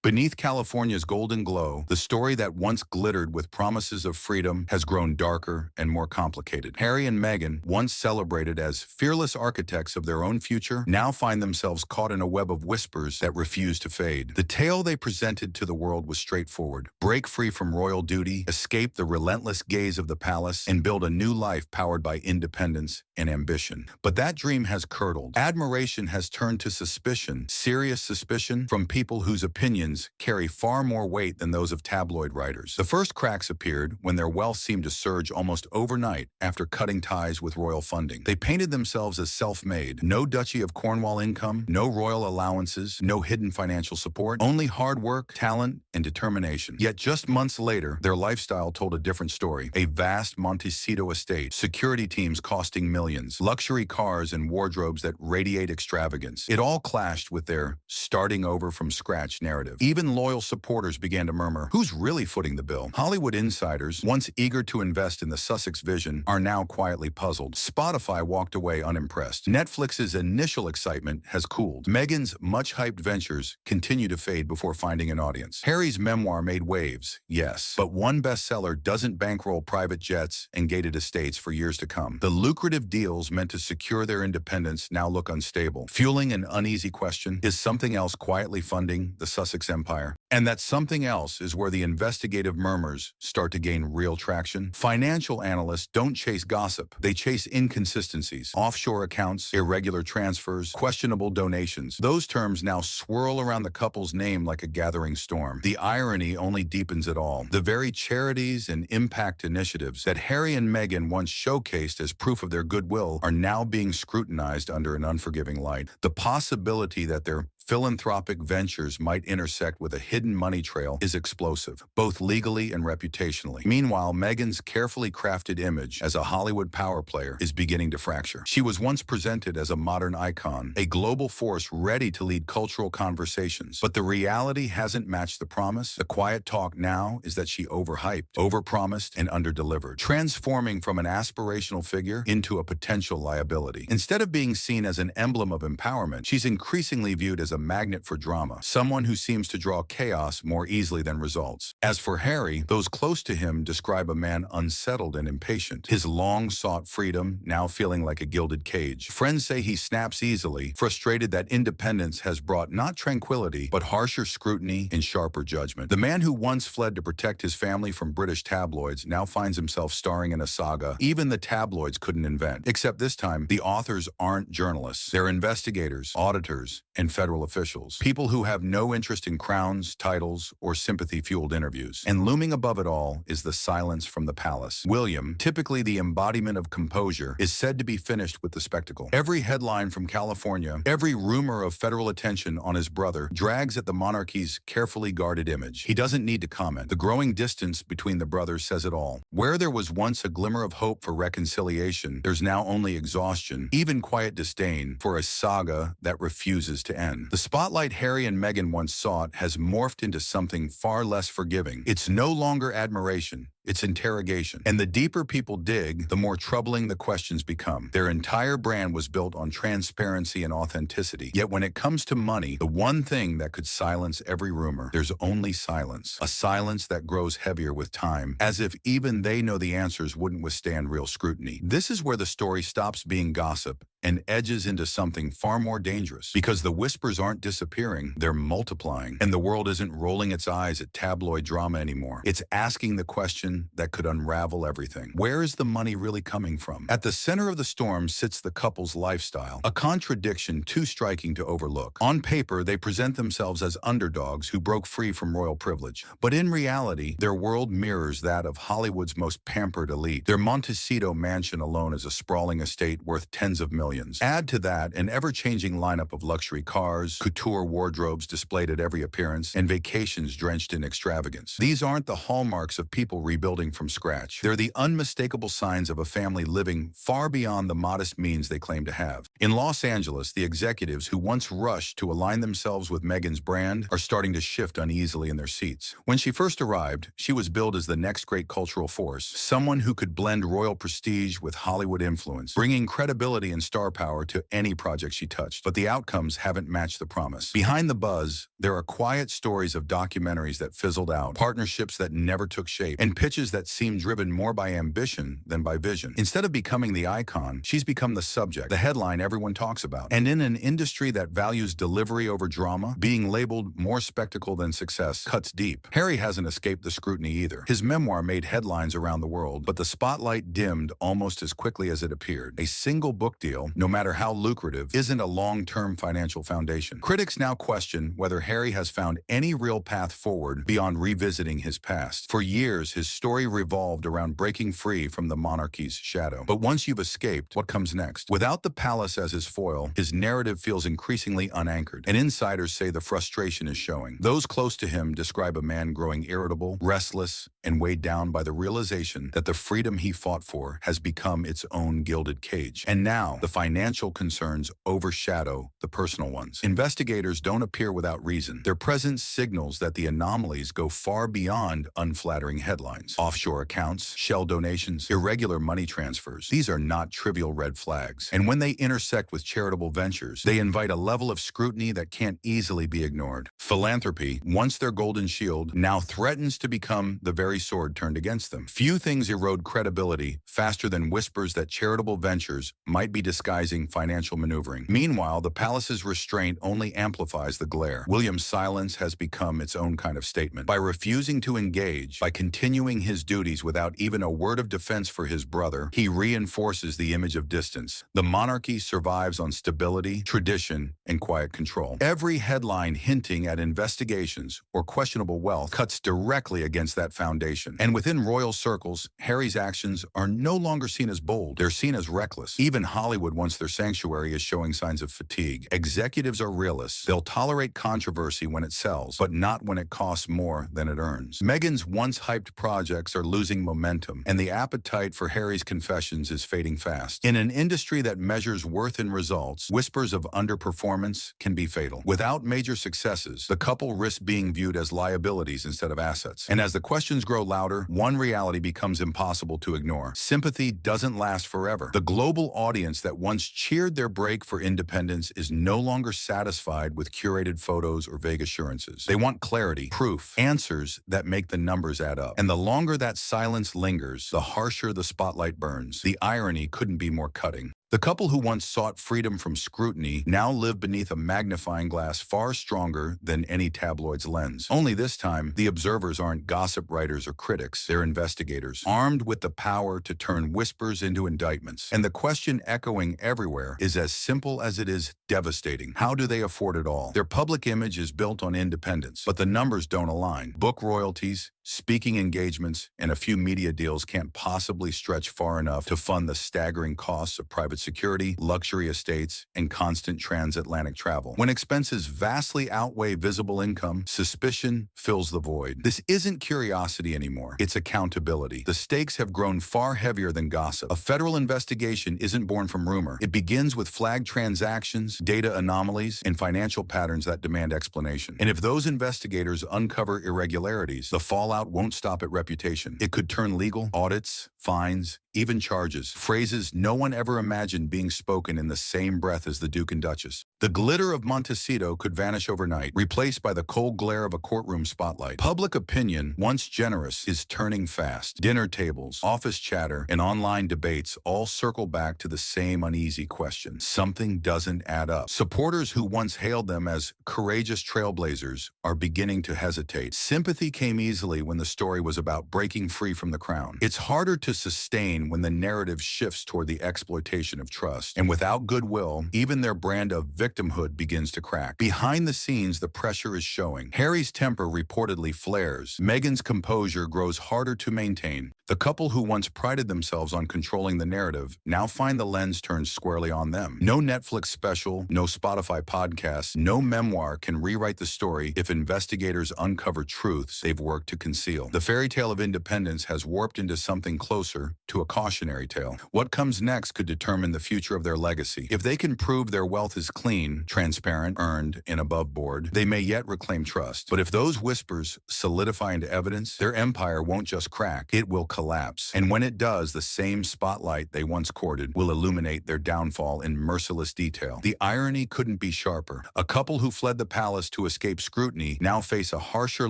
Beneath California's golden glow, the story that once glittered with promises of freedom has grown darker and more complicated. Harry and Meghan, once celebrated as fearless architects of their own future, now find themselves caught in a web of whispers that refuse to fade. The tale they presented to the world was straightforward: break free from royal duty, escape the relentless gaze of the palace, and build a new life powered by independence and ambition. But that dream has curdled. Admiration has turned to suspicion, serious suspicion, from people whose opinions carry far more weight than those of tabloid writers. The first cracks appeared when their wealth seemed to surge almost overnight after cutting ties with royal funding. They painted themselves as self-made. No Duchy of Cornwall income, no royal allowances, no hidden financial support, only hard work, talent, and determination. Yet just months later, their lifestyle told a different story. A vast Montecito estate, security teams costing millions, luxury cars and wardrobes that radiate extravagance. It all clashed with their starting over from scratch narrative. Even loyal supporters began to murmur, who's really footing the bill? Hollywood insiders, once eager to invest in the Sussex vision, are now quietly puzzled. Spotify walked away unimpressed. Netflix's initial excitement has cooled. Meghan's much-hyped ventures continue to fade before finding an audience. Harry's memoir made waves, yes, but one bestseller doesn't bankroll private jets and gated estates for years to come. The lucrative deals meant to secure their independence now look unstable, fueling an uneasy question: is something else quietly funding the Sussex empire? And that something else is where the investigative murmurs start to gain real traction. Financial analysts don't chase gossip. They chase inconsistencies: offshore accounts, irregular transfers, questionable donations. Those terms now swirl around the couple's name like a gathering storm. The irony only deepens it all. The very charities and impact initiatives that Harry and Meghan once showcased as proof of their goodwill are now being scrutinized under an unforgiving light. The possibility that their philanthropic ventures might intersect with a hidden money trail is explosive, both legally and reputationally. Meanwhile, Meghan's carefully crafted image as a Hollywood power player is beginning to fracture. She was once presented as a modern icon, a global force ready to lead cultural conversations. But the reality hasn't matched the promise. The quiet talk now is that she overhyped, overpromised, and underdelivered, transforming from an aspirational figure into a potential liability. Instead of being seen as an emblem of empowerment, she's increasingly viewed as a magnet for drama, someone who seems to draw chaos more easily than results. As for Harry, those close to him describe a man unsettled and impatient, his long-sought freedom now feeling like a gilded cage. Friends say he snaps easily, frustrated that independence has brought not tranquility, but harsher scrutiny and sharper judgment. The man who once fled to protect his family from British tabloids now finds himself starring in a saga even the tabloids couldn't invent. Except this time, the authors aren't journalists. They're investigators, auditors, and federal officials, people who have no interest in crowns, titles, or sympathy-fueled interviews. And looming above it all is the silence from the palace. William, typically the embodiment of composure, is said to be finished with the spectacle. Every headline from California, every rumor of federal attention on his brother drags at the monarchy's carefully guarded image. He doesn't need to comment. The growing distance between the brothers says it all. Where there was once a glimmer of hope for reconciliation, there's now only exhaustion, even quiet disdain, for a saga that refuses to end. The spotlight Harry and Meghan once sought has morphed into something far less forgiving. It's no longer admiration. It's interrogation. And the deeper people dig, the more troubling the questions become. Their entire brand was built on transparency and authenticity. Yet when it comes to money, the one thing that could silence every rumor, there's only silence. A silence that grows heavier with time, as if even they know the answers wouldn't withstand real scrutiny. This is where the story stops being gossip and edges into something far more dangerous. Because the whispers aren't disappearing, they're multiplying. And the world isn't rolling its eyes at tabloid drama anymore. It's asking the question that could unravel everything. Where is the money really coming from? At the center of the storm sits the couple's lifestyle, a contradiction too striking to overlook. On paper, they present themselves as underdogs who broke free from royal privilege. But in reality, their world mirrors that of Hollywood's most pampered elite. Their Montecito mansion alone is a sprawling estate worth tens of millions. Add to that an ever-changing lineup of luxury cars, couture wardrobes displayed at every appearance, and vacations drenched in extravagance. These aren't the hallmarks of people rebuilding rebuilding from scratch. They're the unmistakable signs of a family living far beyond the modest means they claim to have. In Los Angeles, the executives who once rushed to align themselves with Meghan's brand are starting to shift uneasily in their seats. When she first arrived, she was billed as the next great cultural force, someone who could blend royal prestige with Hollywood influence, bringing credibility and star power to any project she touched. But the outcomes haven't matched the promise. Behind the buzz, there are quiet stories of documentaries that fizzled out, partnerships that never took shape, and pitches that seem driven more by ambition than by vision. Instead of becoming the icon, she's become the subject, the headline everyone talks about. And in an industry that values delivery over drama, being labeled more spectacle than success cuts deep. Harry hasn't escaped the scrutiny either. His memoir made headlines around the world, but the spotlight dimmed almost as quickly as it appeared. A single book deal, no matter how lucrative, isn't a long-term financial foundation. Critics now question whether Harry has found any real path forward beyond revisiting his past. For years, his story revolved around breaking free from the monarchy's shadow. But once you've escaped, what comes next? Without the palace as his foil, his narrative feels increasingly unanchored, and insiders say the frustration is showing. Those close to him describe a man growing irritable, restless, and weighed down by the realization that the freedom he fought for has become its own gilded cage. And now, the financial concerns overshadow the personal ones. Investigators don't appear without reason. Their presence signals that the anomalies go far beyond unflattering headlines. Offshore accounts, shell donations, irregular money transfers. These are not trivial red flags. And when they intersect with charitable ventures, they invite a level of scrutiny that can't easily be ignored. Philanthropy, once their golden shield, now threatens to become the very sword turned against them. Few things erode credibility faster than whispers that charitable ventures might be disguising financial maneuvering. Meanwhile, the palace's restraint only amplifies the glare. William's silence has become its own kind of statement. By refusing to engage, by continuing his duties without even a word of defense for his brother, he reinforces the image of distance. The monarchy survives on stability, tradition, and quiet control. Every headline hinting at investigations or questionable wealth cuts directly against that foundation. And within royal circles, Harry's actions are no longer seen as bold. They're seen as reckless. Even Hollywood, once their sanctuary, is showing signs of fatigue. Executives are realists. They'll tolerate controversy when it sells, but not when it costs more than it earns. Meghan's once hyped projects are losing momentum, and the appetite for Harry's confessions is fading fast. In an industry that measures worth in results, whispers of underperformance can be fatal. Without major successes, the couple risks being viewed as liabilities instead of assets. And as the questions grow louder, one reality becomes impossible to ignore. Sympathy doesn't last forever. The global audience that once cheered their break for independence is no longer satisfied with curated photos or vague assurances. They want clarity, proof, answers that make the numbers add up. And the longer that silence lingers, the harsher the spotlight burns. The irony couldn't be more cutting. The couple who once sought freedom from scrutiny now live beneath a magnifying glass far stronger than any tabloid's lens. Only this time, the observers aren't gossip writers or critics, they're investigators, armed with the power to turn whispers into indictments. And the question echoing everywhere is as simple as it is devastating. How do they afford it all? Their public image is built on independence, but the numbers don't align. Book royalties, speaking engagements, and a few media deals can't possibly stretch far enough to fund the staggering costs of private security, luxury estates, and constant transatlantic travel. When expenses vastly outweigh visible income, suspicion fills the void. This isn't curiosity anymore. It's accountability. The stakes have grown far heavier than gossip. A federal investigation isn't born from rumor. It begins with flagged transactions, data anomalies, and financial patterns that demand explanation. And if those investigators uncover irregularities, the fallout won't stop at reputation. It could turn legal, audits, fines, even charges, phrases no one ever imagined being spoken in the same breath as the Duke and Duchess. The glitter of Montecito could vanish overnight, replaced by the cold glare of a courtroom spotlight. Public opinion, once generous, is turning fast. Dinner tables, office chatter, and online debates all circle back to the same uneasy question. Something doesn't add up. Supporters who once hailed them as courageous trailblazers are beginning to hesitate. Sympathy came easily when the story was about breaking free from the crown. It's harder to sustain when the narrative shifts toward the exploitation of trust. And without goodwill, even their brand of victimhood begins to crack. Behind the scenes, the pressure is showing. Harry's temper reportedly flares. Meghan's composure grows harder to maintain. The couple who once prided themselves on controlling the narrative now find the lens turned squarely on them. No Netflix special, no Spotify podcast, no memoir can rewrite the story if investigators uncover truths they've worked to conceal. The fairy tale of independence has warped into something closer to a cautionary tale. What comes next could determine the future of their legacy. If they can prove their wealth is clean, transparent, earned, and above board, they may yet reclaim trust. But if those whispers solidify into evidence, their empire won't just crack, it will collapse. And when it does, the same spotlight they once courted will illuminate their downfall in merciless detail. The irony couldn't be sharper. A couple who fled the palace to escape scrutiny now face a harsher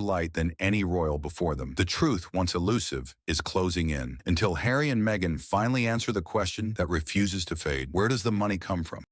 light than any royal before them. The truth, once elusive, is closing in. Until Harry and Meghan finally answer the question that refuses to fade: where does the money come from?